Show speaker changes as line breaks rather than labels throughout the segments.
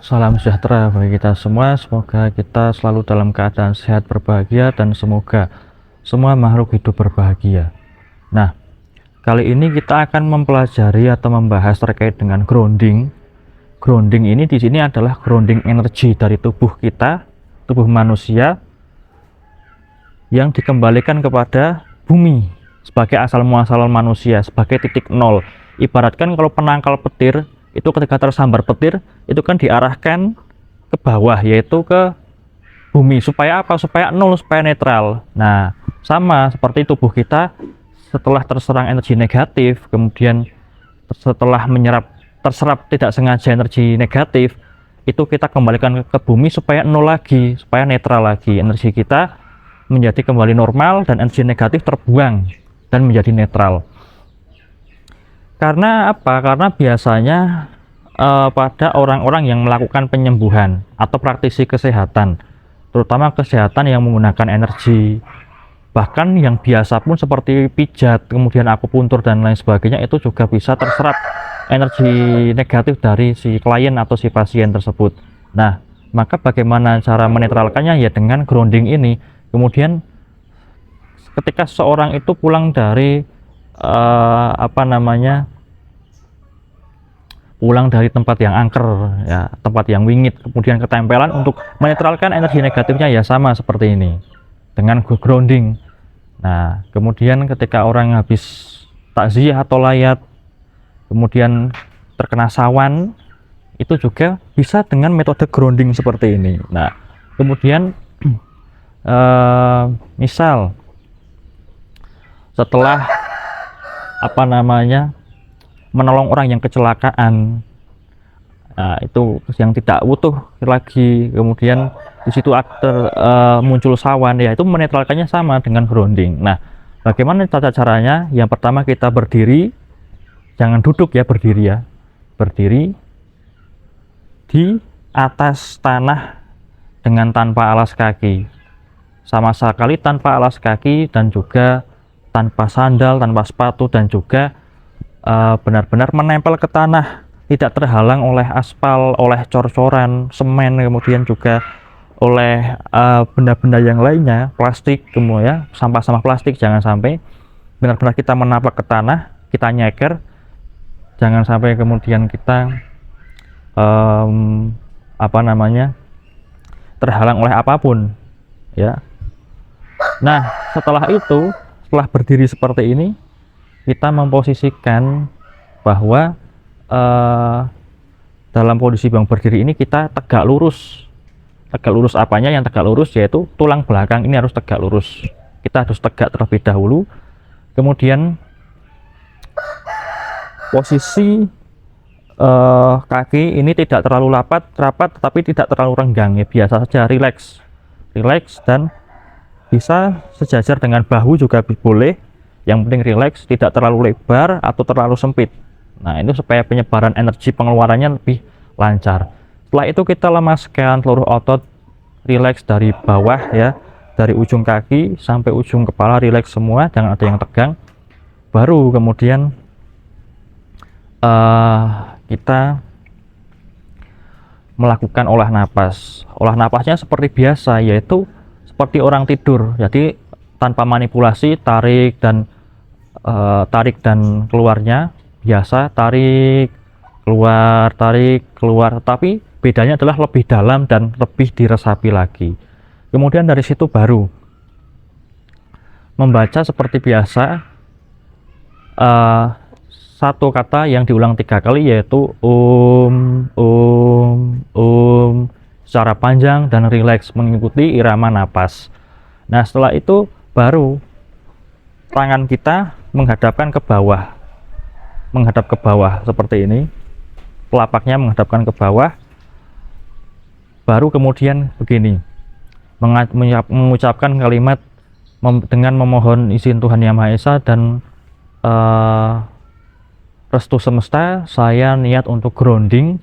Salam sejahtera bagi kita semua. Semoga kita selalu dalam keadaan sehat, berbahagia, dan semoga semua makhluk hidup berbahagia. Nah, kali ini kita akan mempelajari atau membahas terkait dengan grounding. Grounding ini di sini adalah grounding energi dari tubuh kita, tubuh manusia, yang dikembalikan kepada bumi sebagai asal muasal manusia, sebagai titik nol. Ibaratkan kalau penangkal petir itu ketika tersambar petir itu kan diarahkan ke bawah, yaitu ke bumi, supaya apa? Supaya nol, supaya netral. Nah, sama seperti tubuh kita setelah terserang energi negatif, kemudian setelah terserap tidak sengaja energi negatif, itu kita kembalikan ke bumi supaya nol lagi, supaya netral lagi. Energi kita menjadi kembali normal dan energi negatif terbuang dan menjadi netral. Karena apa? Karena biasanya pada orang-orang yang melakukan penyembuhan atau praktisi kesehatan, terutama kesehatan yang menggunakan energi, bahkan yang biasa pun seperti pijat, kemudian akupuntur dan lain sebagainya, itu juga bisa terserap energi negatif dari si klien atau si pasien tersebut. Nah, maka bagaimana cara menetralkannya? Ya dengan grounding ini. Kemudian ketika seseorang itu pulang dari pulang dari tempat yang angker, ya, tempat yang wingit, kemudian ketempelan, untuk menetralkan energi negatifnya ya sama seperti ini dengan grounding. Nah, kemudian ketika orang habis takziah atau layat, kemudian terkena sawan, itu juga bisa dengan metode grounding seperti ini. Nah, kemudian misal setelah menolong orang yang kecelakaan, nah, itu yang tidak utuh lagi, kemudian di situ muncul sawan, ya itu menetralkannya sama dengan grounding. Nah, bagaimana caranya? Yang pertama kita berdiri, jangan duduk ya, berdiri di atas tanah dengan tanpa alas kaki, sama sekali tanpa alas kaki, dan juga tanpa sandal, tanpa sepatu, dan juga benar-benar menempel ke tanah, tidak terhalang oleh aspal, oleh cor-coran, semen, kemudian juga oleh benda-benda yang lainnya, plastik, kemudian sampah-sampah plastik. Jangan sampai, benar-benar kita menapak ke tanah, kita nyeker, jangan sampai kemudian kita terhalang oleh apapun, ya. Nah, setelah berdiri seperti ini, kita memposisikan bahwa dalam posisi yang berdiri ini kita tegak lurus. Tegak lurus apanya? Yang tegak lurus yaitu tulang belakang ini harus tegak lurus. Kita harus tegak terlebih dahulu. Kemudian posisi kaki ini tidak terlalu rapat, tetapi tidak terlalu renggang, ya, biasa saja, rileks, dan bisa sejajar dengan bahu juga boleh. Yang penting rileks, tidak terlalu lebar atau terlalu sempit. Nah, ini supaya penyebaran energi pengeluarannya lebih lancar. Setelah itu kita lemaskan seluruh otot, rileks dari bawah, ya, dari ujung kaki sampai ujung kepala, rileks semua, jangan ada yang tegang. Baru kemudian kita melakukan olah napas. Olah napasnya seperti biasa, yaitu seperti orang tidur. Jadi tanpa manipulasi, tarik dan keluarnya biasa, tarik keluar, tapi bedanya adalah lebih dalam dan lebih diresapi lagi. Kemudian dari situ baru membaca seperti biasa, satu kata yang diulang 3 kali, yaitu secara panjang dan rileks mengikuti irama napas. Nah, setelah itu baru tangan kita menghadap ke bawah seperti ini, telapaknya menghadapkan ke bawah. Baru kemudian begini, mengucapkan kalimat dengan memohon izin Tuhan Yang Maha Esa dan restu semesta, saya niat untuk grounding,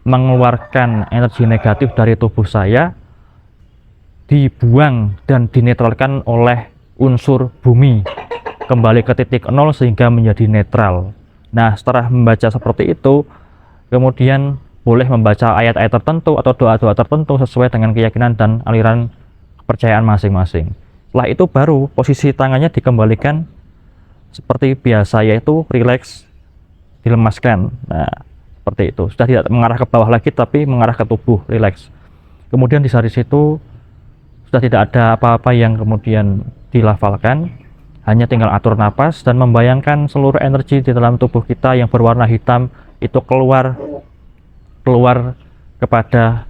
mengeluarkan energi negatif dari tubuh saya, dibuang dan dinetralkan oleh unsur bumi, kembali ke titik nol sehingga menjadi netral. Nah, setelah membaca seperti itu, kemudian boleh membaca ayat-ayat tertentu atau doa-doa tertentu sesuai dengan keyakinan dan aliran kepercayaan masing-masing. Setelah itu baru posisi tangannya dikembalikan seperti biasa, yaitu rileks, dilemaskan. Nah, seperti itu. Sudah tidak mengarah ke bawah lagi tapi mengarah ke tubuh, rileks. Kemudian di saat situ sudah tidak ada apa-apa yang kemudian dilafalkan, hanya tinggal atur napas dan membayangkan seluruh energi di dalam tubuh kita yang berwarna hitam itu keluar kepada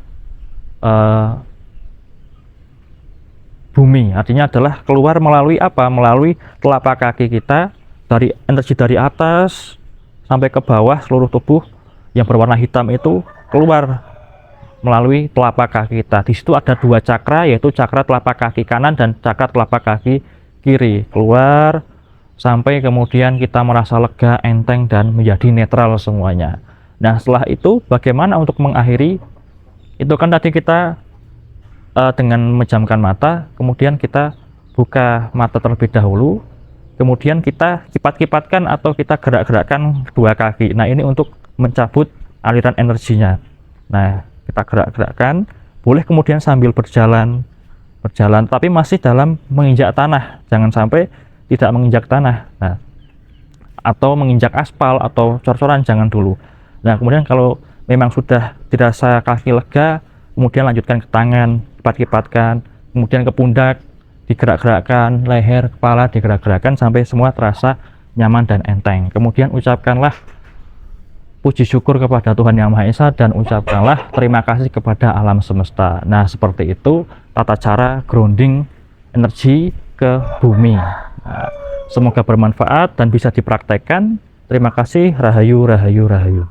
bumi. Artinya adalah keluar melalui apa? Melalui telapak kaki kita, dari energi dari atas sampai ke bawah seluruh tubuh yang berwarna hitam itu keluar melalui telapak kaki kita. Di situ ada dua cakra, yaitu cakra telapak kaki kanan dan cakra telapak kaki kiri. Keluar sampai kemudian kita merasa lega, enteng, dan menjadi netral semuanya. Nah, setelah itu bagaimana untuk mengakhiri? Itu kan tadi kita dengan memejamkan mata, kemudian kita buka mata terlebih dahulu, kemudian kita kipat-kipatkan atau kita gerak-gerakkan dua kaki. Nah, ini untuk mencabut aliran energinya. Nah, kita gerak-gerakkan, boleh kemudian sambil berjalan, tapi masih dalam menginjak tanah, jangan sampai tidak menginjak tanah. Nah, atau menginjak aspal atau cor-coran, jangan dulu. Nah, kemudian kalau memang sudah dirasa kaki lega, kemudian lanjutkan ke tangan, kipat-kipatkan, kemudian ke pundak, digerak-gerakkan, leher, kepala digerak-gerakkan sampai semua terasa nyaman dan enteng. Kemudian ucapkanlah puji syukur kepada Tuhan Yang Maha Esa dan ucapkanlah terima kasih kepada alam semesta. Nah, seperti itu tata cara grounding energi ke bumi. Nah, semoga bermanfaat dan bisa dipraktekkan. Terima kasih. Rahayu, rahayu, rahayu.